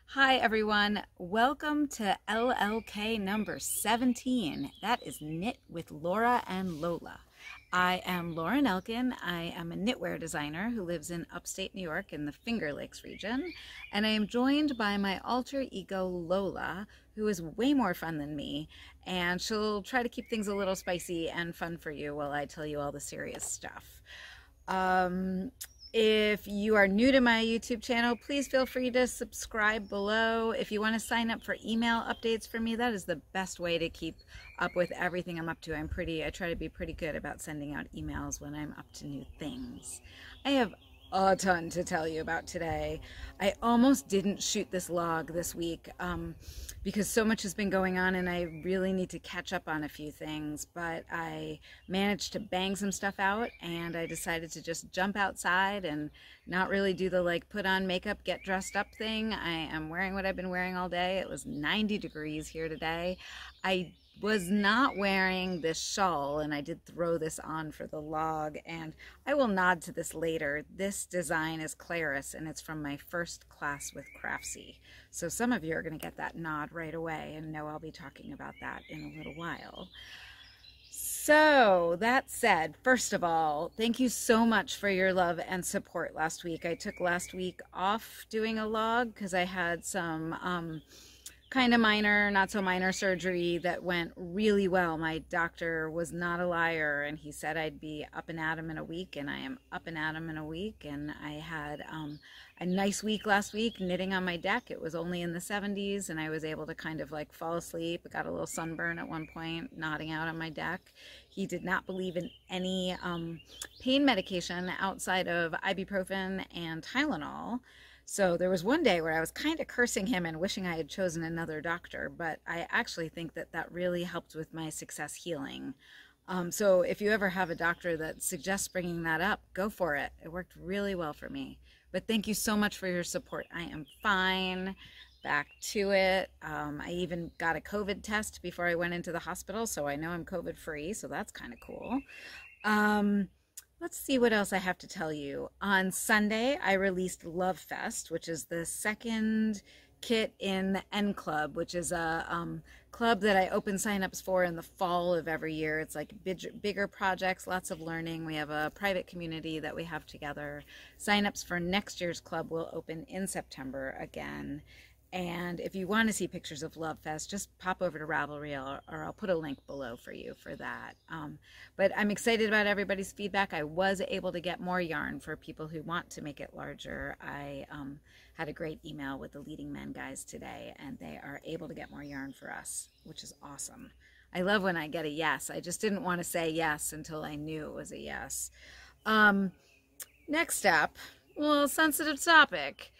Hi everyone, welcome to LLK number 17. That is Knit with Laura and Lola. I am Lauren Elkin. I am a knitwear designer who lives in upstate New York in the Finger Lakes region, and I am joined by my alter ego Lola, who is way more fun than me, and she'll try to keep things a little spicy and fun for you while I tell you all the serious stuff. If you are new to my YouTube channel, please feel free to subscribe below. If you want to sign up for email updates from me, that is the best way to keep up with everything I'm up to. I try to be pretty good about sending out emails when I'm up to new things. I have a ton to tell you about today. I almost didn't shoot this log this week because so much has been going on and I really need to catch up on a few things, but I managed to bang some stuff out and I decided to just jump outside and not really do the like put on makeup, get dressed up thing. I am wearing what I've been wearing all day. It was 90 degrees here today. I was not wearing this shawl, and I did throw this on for the log, and I will nod to this later. This design is Claris, and it's from my first class with Craftsy. So some of you are going to get that nod right away and know I'll be talking about that in a little while. So that said, first of all, thank you so much for your love and support last week. I took last week off doing a log because I had some kind of minor, not so minor surgery that went really well. My doctor was not a liar, and he said I'd be up and at 'em in a week, and I am up and at 'em in a week. And I had a nice week last week knitting on my deck. It was only in the 70s, and I was able to kind of like fall asleep. I got a little sunburn at one point, nodding out on my deck. He did not believe in any pain medication outside of ibuprofen and Tylenol. So there was one day where I was kind of cursing him and wishing I had chosen another doctor, but I actually think that that really helped with my success healing. So if you ever have a doctor that suggests bringing that up, go for it. It worked really well for me. But thank you so much for your support. I am fine, back to it. I even got a COVID test before I went into the hospital, so I know I'm COVID free, so that's kind of cool. Let's see what else I have to tell you. On Sunday, I released Love Fest, which is the second kit in the N Club, which is a club that I open signups for in the fall of every year. It's like bigger projects, lots of learning. We have a private community that we have together. Signups for next year's club will open in September again. And if you want to see pictures of Love Fest, just pop over to Ravelry, or I'll put a link below for you for that. But I'm excited about everybody's feedback. I was able to get more yarn for people who want to make it larger. I had a great email with the Leading Men guys today, and they are able to get more yarn for us, which is awesome. I love when I get a yes. I just didn't want to say yes until I knew it was a yes. Next up, well, sensitive topic.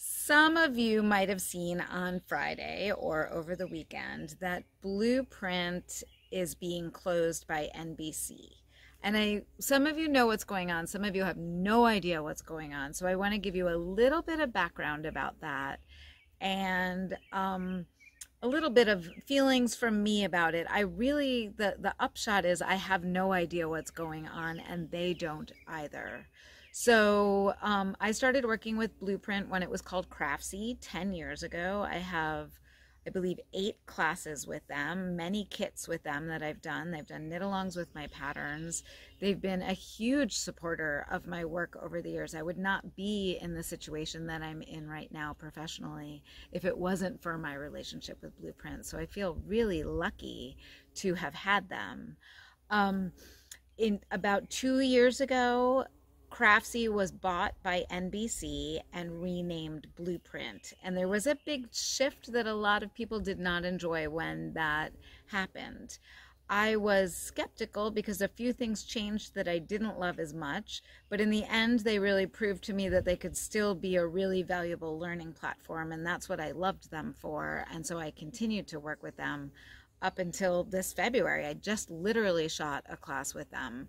Some of you might have seen on Friday or over the weekend that Bluprint is being closed by NBC. And some of you know what's going on. Some of you have no idea what's going on. So I want to give you a little bit of background about that and a little bit of feelings from me about it. The upshot is I have no idea what's going on, and they don't either. So I started working with Bluprint when it was called Craftsy 10 years ago. I have, I believe, 8 classes with them, many kits with them that I've done. They've done knit-alongs with my patterns. They've been a huge supporter of my work over the years. I would not be in the situation that I'm in right now professionally if it wasn't for my relationship with Bluprint. So I feel really lucky to have had them. In about 2 years ago, Craftsy was bought by NBC and renamed Bluprint. And there was a big shift that a lot of people did not enjoy when that happened. I was skeptical because a few things changed that I didn't love as much, but in the end they really proved to me that they could still be a really valuable learning platform, and that's what I loved them for. And so I continued to work with them up until this February. I just literally shot a class with them.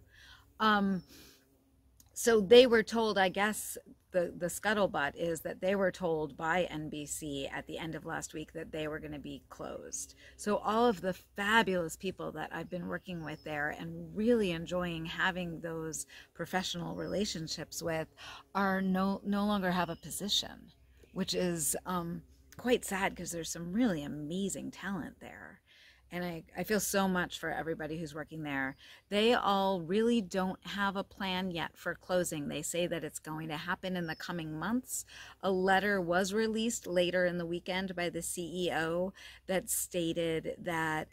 So they were told, I guess the scuttlebutt is that they were told by NBC at the end of last week that they were going to be closed. So all of the fabulous people that I've been working with there and really enjoying having those professional relationships with are no longer have a position, which is quite sad because there's some really amazing talent there. And I feel so much for everybody who's working there. They all really don't have a plan yet for closing. They say that it's going to happen in the coming months. A letter was released later in the weekend by the CEO that stated that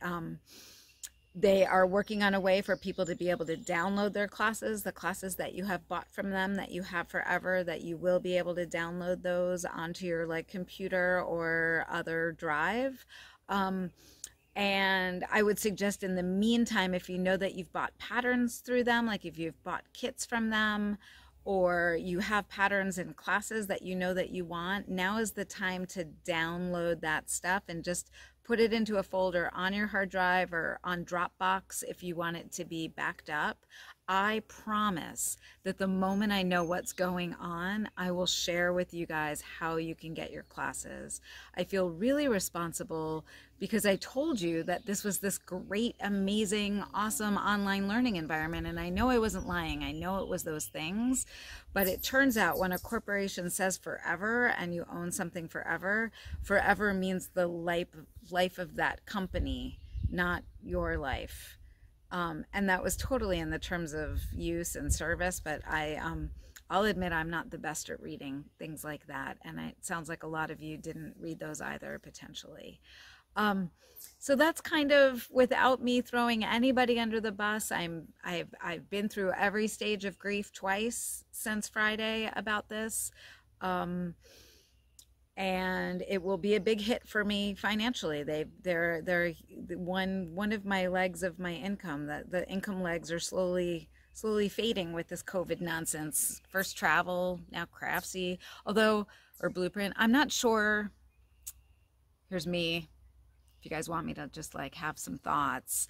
they are working on a way for people to be able to download their classes, the classes that you have bought from them, that you have forever, that you will be able to download those onto your like computer or other drive. And I would suggest in the meantime, if you know that you've bought patterns through them, like if you've bought kits from them, or you have patterns in classes that you know that you want, now is the time to download that stuff and just put it into a folder on your hard drive or on Dropbox if you want it to be backed up. I promise that the moment I know what's going on, I will share with you guys how you can get your classes. I feel really responsible because I told you that this was this great, amazing, awesome online learning environment. And I know I wasn't lying. I know it was those things. But it turns out when a corporation says forever and you own something forever, forever means the life of that company, not your life. And that was totally in the terms of use and service, but I'll admit I'm not the best at reading things like that. And it sounds like a lot of you didn't read those either, potentially. So that's kind of, without me throwing anybody under the bus, I've been through every stage of grief twice since Friday about this. And it will be a big hit for me financially. They're one of my legs of my income. The income legs are slowly fading with this COVID nonsense. First travel, now Craftsy, or Bluprint. I'm not sure. Here's me. If you guys want me to just like have some thoughts,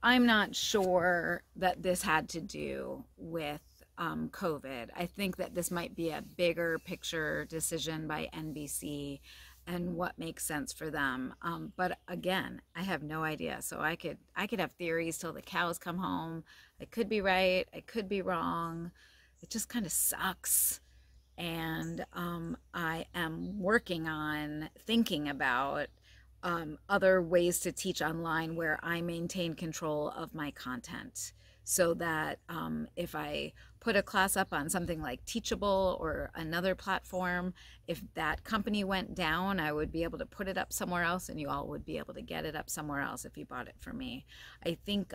I'm not sure that this had to do with COVID. I think that this might be a bigger picture decision by NBC and what makes sense for them. But again, I have no idea. So I could have theories till the cows come home. I could be right. I could be wrong. It just kind of sucks. And I am working on thinking about other ways to teach online where I maintain control of my content, so that if I put a class up on something like Teachable or another platform, if that company went down, I would be able to put it up somewhere else and you all would be able to get it up somewhere else if you bought it from me. I think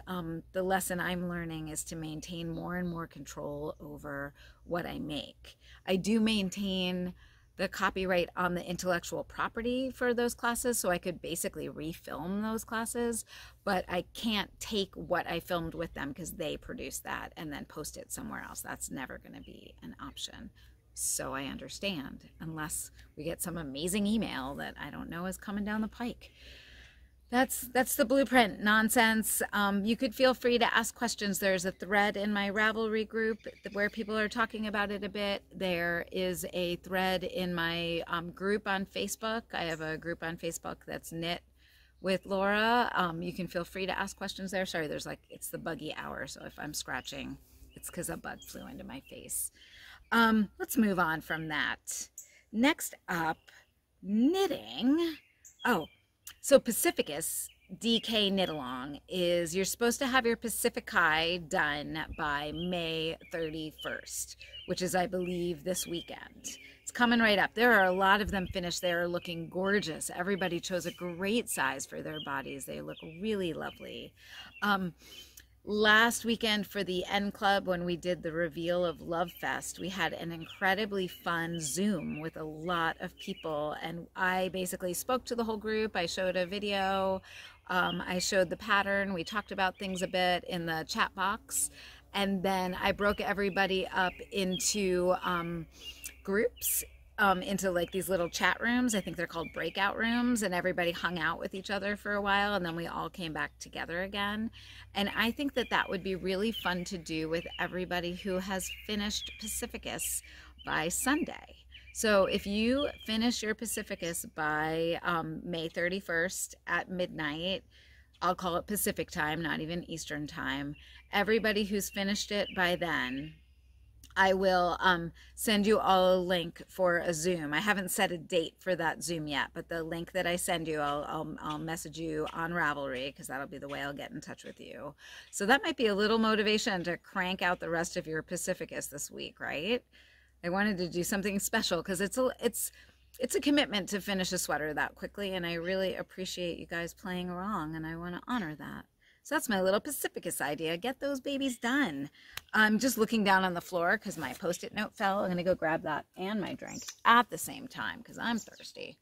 the lesson I'm learning is to maintain more and more control over what I make. I do maintain the copyright on the intellectual property for those classes, so I could basically refilm those classes, but I can't take what I filmed with them because they produce that and then post it somewhere else. That's never going to be an option. So I understand, unless we get some amazing email that I don't know is coming down the pike. That's the Bluprint nonsense. You could feel free to ask questions. There's a thread in my Ravelry group where people are talking about it a bit. There is a thread in my group on Facebook. I have a group on Facebook that's Knit with Laura. You can feel free to ask questions there. Sorry, it's the buggy hour, so if I'm scratching, it's because a bug flew into my face. Let's move on from that. Next up, knitting. So Pacificus DK Knit Along is, you're supposed to have your Pacifici done by May 31st, which is, I believe, this weekend. It's coming right up. There are a lot of them finished. They are looking gorgeous. Everybody chose a great size for their bodies. They look really lovely. Last weekend for the N Club, when we did the reveal of Love Fest, we had an incredibly fun Zoom with a lot of people, and I basically spoke to the whole group. I showed a video, I showed the pattern, we talked about things a bit in the chat box, and then I broke everybody up into groups, into like these little chat rooms. I think they're called breakout rooms, and everybody hung out with each other for a while, and then we all came back together again. And I think that that would be really fun to do with everybody who has finished Pacificus by Sunday. So if you finish your Pacificus by May 31st at midnight, I'll call it Pacific time, not even Eastern time, everybody who's finished it by then, I will send you all a link for a Zoom. I haven't set a date for that Zoom yet, but the link that I send you, I'll message you on Ravelry, because that'll be the way I'll get in touch with you. So that might be a little motivation to crank out the rest of your Pacificus this week, right? I wanted to do something special because it's a commitment to finish a sweater that quickly, and I really appreciate you guys playing along, and I want to honor that. So that's my little Pacificus idea. Get those babies done. I'm just looking down on the floor because my Post-it note fell. I'm going to go grab that and my drink at the same time because I'm thirsty.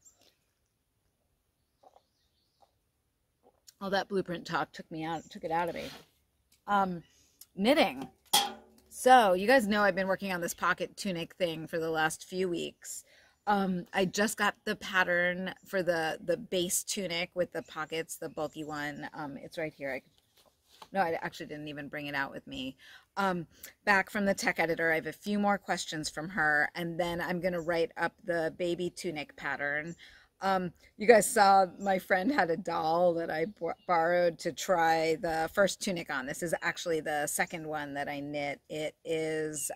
All that Bluprint talk took it out of me. Knitting. So you guys know I've been working on this pocket tunic thing for the last few weeks. I just got the pattern for the base tunic with the pockets, the bulky one. It's right here. No, I actually didn't even bring it out with me. Back from the tech editor, I have a few more questions from her, and then I'm going to write up the baby tunic pattern. You guys saw my friend had a doll that I borrowed to try the first tunic on. This is actually the second one that I knit. It is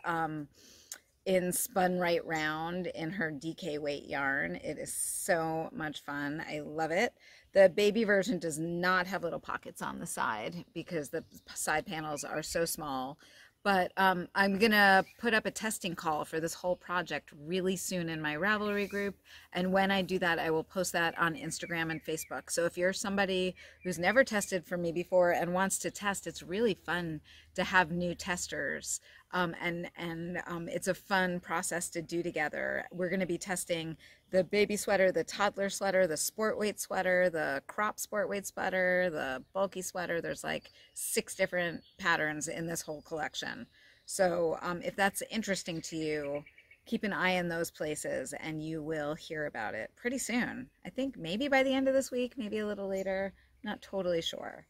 in Spun Right Round in her DK weight yarn. It is so much fun. I love it. The baby version does not have little pockets on the side because the side panels are so small. But I'm going to put up a testing call for this whole project really soon in my Ravelry group. And when I do that, I will post that on Instagram and Facebook. So if you're somebody who's never tested for me before and wants to test, it's really fun to have new testers. It's a fun process to do together. We're going to be testing the baby sweater, the toddler sweater, the sport weight sweater, the crop sport weight sweater, the bulky sweater. There's like 6 different patterns in this whole collection. So if that's interesting to you, keep an eye in those places and you will hear about it pretty soon. I think maybe by the end of this week, maybe a little later, not totally sure.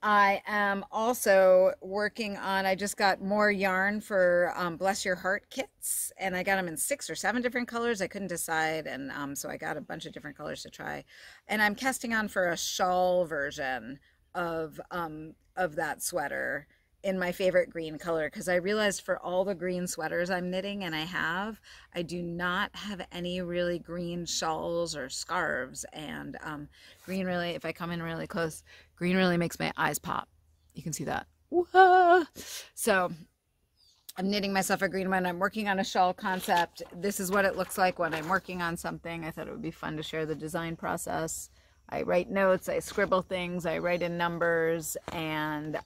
I am also working on, I just got more yarn for Bless Your Heart kits, and I got them in 6 or 7 different colors. I couldn't decide, and so I got a bunch of different colors to try. And I'm casting on for a shawl version of that sweater in my favorite green color, because I realized for all the green sweaters I'm knitting, and I do not have any really green shawls or scarves, and green really, if I come in really close, green really makes my eyes pop. You can see that. Whoa! So I'm knitting myself a green one. I'm working on a shawl concept. This is what it looks like when I'm working on something. I thought it would be fun to share the design process. I write notes, I scribble things, I write in numbers, and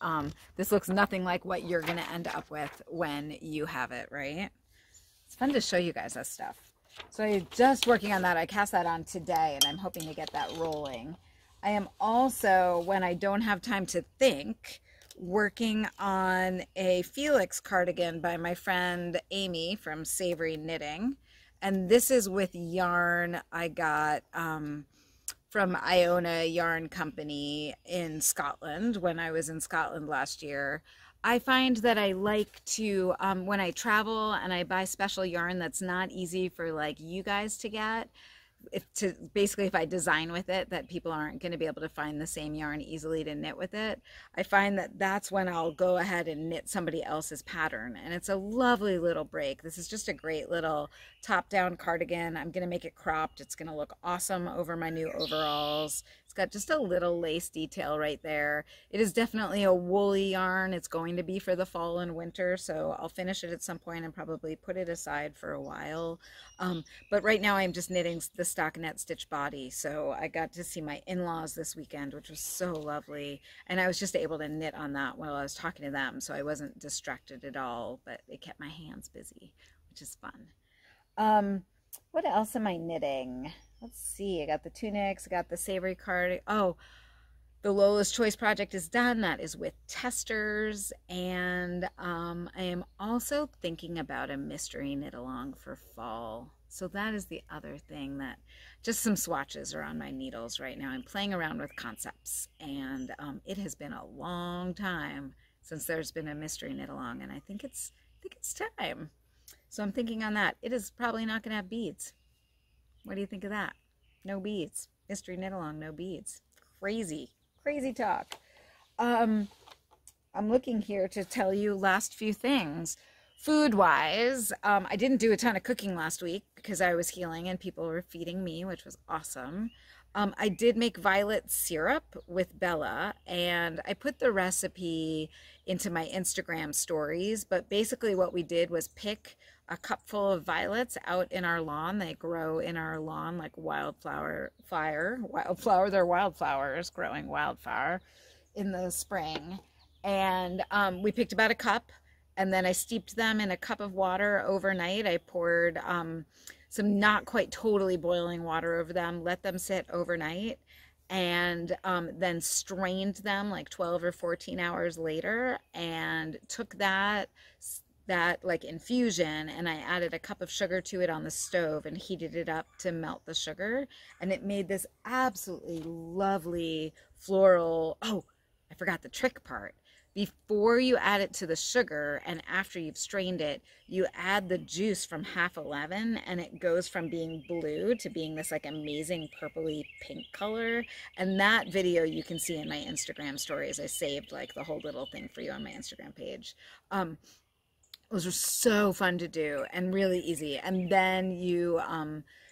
this looks nothing like what you're going to end up with when you have it, right? It's fun to show you guys this stuff. So I'm just working on that. I cast that on today, and I'm hoping to get that rolling. I am also, when I don't have time to think, working on a Felix cardigan by my friend Amy from Savory Knitting. And this is with yarn I got from Iona Yarn Company in Scotland when I was in Scotland last year. I find that I like to, when I travel and I buy special yarn that's not easy for like you guys to get, basically if I design with it that people aren't going to be able to find the same yarn easily to knit with it, I find that that's when I'll go ahead and knit somebody else's pattern. And it's a lovely little break. This is just a great little top-down cardigan. I'm going to make it cropped. It's going to look awesome over my new overalls. It's got just a little lace detail right there. It is definitely a woolly yarn. It's going to be for the fall and winter, so I'll finish it at some point and probably put it aside for a while. But right now I'm just knitting the stockinette stitch body. So I got to see my in-laws this weekend, which was so lovely. And I was just able to knit on that while I was talking to them. So I wasn't distracted at all, but it kept my hands busy, which is fun. What else am I knitting? Let's see. I got the tunics. I got the savory card. Oh, the Lola's Choice project is done. That is with testers. And I am also thinking about a mystery knit along for fall. So that is the other thing, that just some swatches are on my needles right now. I'm playing around with concepts, and it has been a long time since there's been a mystery knit along, and I think it's time. So I'm thinking on that. It is probably not going to have beads. What do you think of that? No beads. Mystery knit along, no beads. Crazy talk. I'm looking here to tell you last few things. Food-wise, I didn't do a ton of cooking last week because I was healing and people were feeding me, which was awesome. I did make violet syrup with Bella, and I put the recipe into my Instagram stories, but basically what we did was pick a cupful of violets out in our lawn. They grow in our lawn like wildflower, they're wildflowers growing wildfire in the spring. And we picked about a cup, and then I steeped them in a cup of water overnight. I poured some not quite totally boiling water over them, let them sit overnight, and then strained them like 12 or 14 hours later, and took that like infusion, and I added a cup of sugar to it on the stove and heated it up to melt the sugar, and it made this absolutely lovely floral. Oh, I forgot the trick part. Before you add it to the sugar and after you've strained it, you add the juice from half a lemon, and it goes from being blue to being this like amazing purpley pink color. And that video you can see in my Instagram stories. I saved like the whole little thing for you on my Instagram page. Those were so fun to do and really easy. And then you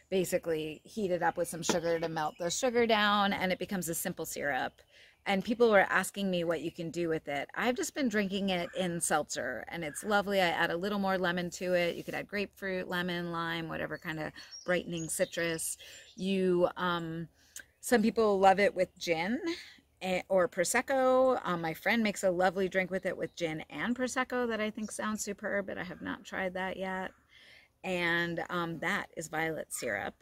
basically heat it up with some sugar to melt the sugar down, and it becomes a simple syrup. And people were asking me what you can do with it. I've just been drinking it in seltzer, and it's lovely. I add a little more lemon to it. You could add grapefruit, lemon, lime, whatever kind of brightening citrus. Some people love it with gin or Prosecco. My friend makes a lovely drink with it with gin and Prosecco that I think sounds superb, but I have not tried that yet. And that is violet syrup.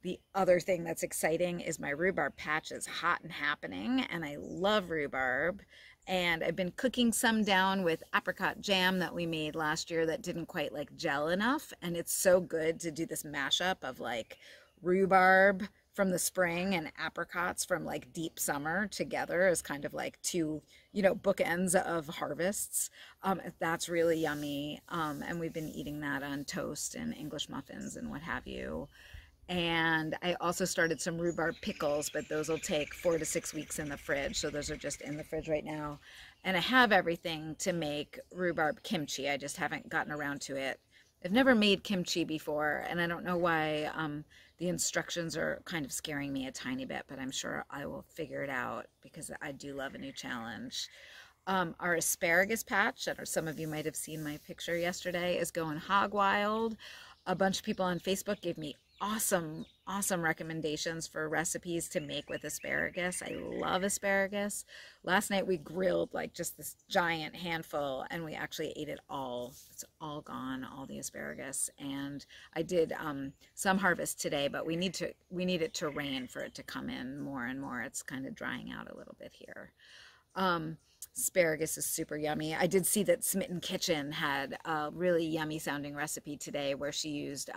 The other thing that's exciting is my rhubarb patch is hot and happening, and I love rhubarb. And I've been cooking some down with apricot jam that we made last year that didn't quite like gel enough. And it's so good to do this mashup of like rhubarb from the spring and apricots from like deep summer together as kind of like two, bookends of harvests. That's really yummy. And we've been eating that on toast and English muffins and what have you. And I also started some rhubarb pickles, but those will take 4 to 6 weeks in the fridge. So those are just in the fridge right now. And I have everything to make rhubarb kimchi. I just haven't gotten around to it. I've never made kimchi before, and I don't know why. The instructions are kind of scaring me a tiny bit, but I'm sure I will figure it out because I do love a new challenge. Our asparagus patch, that some of you might have seen my picture yesterday, is going hog wild. A bunch of people on Facebook gave me awesome recommendations for recipes to make with asparagus. I love asparagus. Last night we grilled like just this giant handful, and we actually ate it all. It's all gone, all the asparagus. And I did some harvest today, but we need it to rain for it to come in more and more. It's kind of drying out a little bit here. Asparagus is super yummy. I did see that Smitten Kitchen had a really yummy sounding recipe today where she used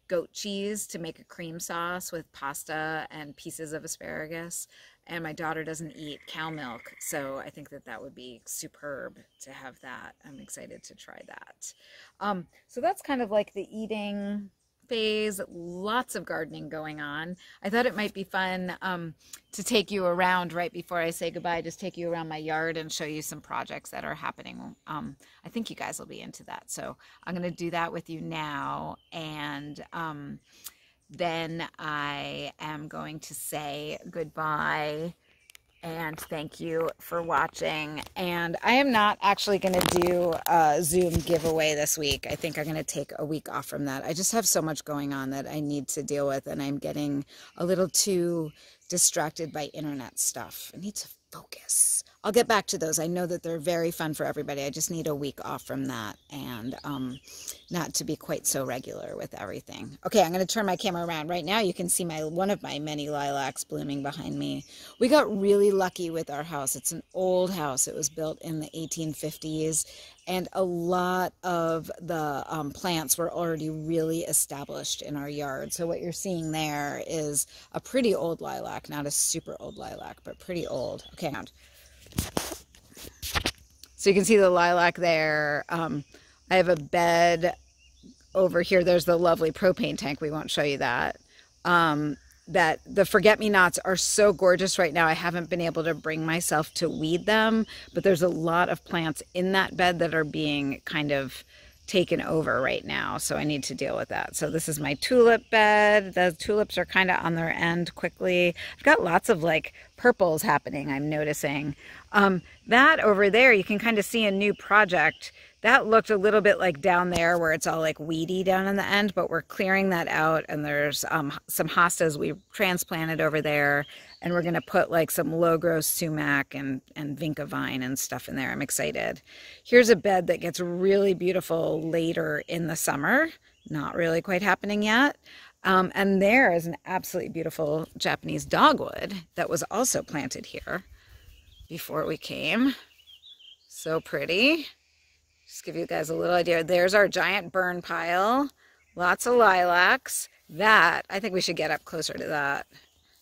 goat cheese to make a cream sauce with pasta and pieces of asparagus. And my daughter doesn't eat cow milk, so I think that would be superb to have that. I'm excited to try that. So that's kind of like the eating phase. Lots of gardening going on. I thought it might be fun to take you around right before I say goodbye, just take you around my yard and show you some projects that are happening. I think you guys will be into that. So I'm going to do that with you now, and then I am going to say goodbye and thank you for watching. And I am not actually going to do a Zoom giveaway this week. I think I'm going to take a week off from that. I just have so much going on that I need to deal with, and I'm getting a little too distracted by internet stuff. I need to focus. I'll get back to those. I know that they're very fun for everybody. I just need a week off from that, and not to be quite so regular with everything. Okay, I'm going to turn my camera around. Right now you can see one of my many lilacs blooming behind me. We got really lucky with our house. It's an old house. It was built in the 1850s, and a lot of the plants were already really established in our yard. So what you're seeing there is a pretty old lilac, not a super old lilac, but pretty old. Okay, so you can see the lilac there. I have a bed over here. There's the lovely propane tank. We won't show you that. that the forget-me-nots are so gorgeous right now. I haven't been able to bring myself to weed them, but there's a lot of plants in that bed that are being kind of taken over right now, so I need to deal with that. So this is my tulip bed. The tulips are kind of on their end quickly. I've got lots of like purples happening, I'm noticing. That over there, you can kind of see a new project. That looked a little bit like down there where it's all like weedy down in the end, but we're clearing that out, and there's some hostas we transplanted over there, and we're gonna put like some low-growth sumac and vinca vine and stuff in there. I'm excited. Here's a bed that gets really beautiful later in the summer. Not really quite happening yet. And there is an absolutely beautiful Japanese dogwood that was also planted here before we came. So pretty. Just give you guys a little idea. There's our giant burn pile. Lots of lilacs. That, I think we should get up closer to that.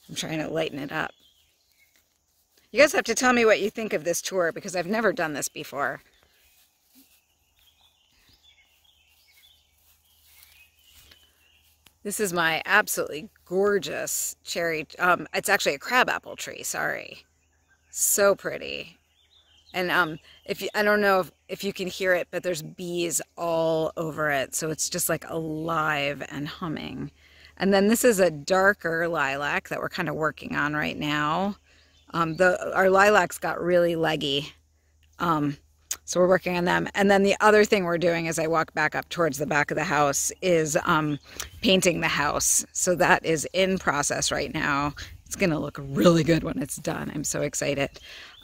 I'm trying to lighten it up. You guys have to tell me what you think of this tour, because I've never done this before. This is my absolutely gorgeous cherry. It's actually a crabapple tree, sorry. So pretty. And I don't know if you can hear it, but there's bees all over it. So it's just like alive and humming. And then this is a darker lilac that we're kind of working on right now. Our lilacs got really leggy. So we're working on them. And then the other thing we're doing as I walk back up towards the back of the house is painting the house. So that is in process right now. It's going to look really good when it's done. I'm so excited.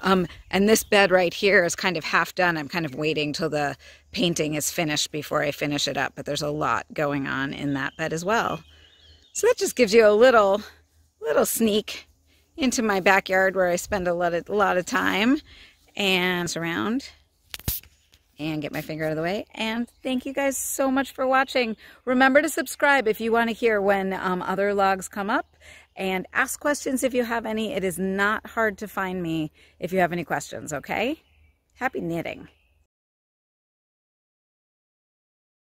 And this bed right here is kind of half done. I'm kind of waiting till the painting is finished before I finish it up, but there's a lot going on in that bed as well. So that just gives you a little sneak into my backyard where I spend a lot of time and around and get my finger out of the way. And thank you guys so much for watching. Remember to subscribe if you want to hear when other logs come up. And ask questions if you have any. It is not hard to find me if you have any questions, okay? Happy knitting.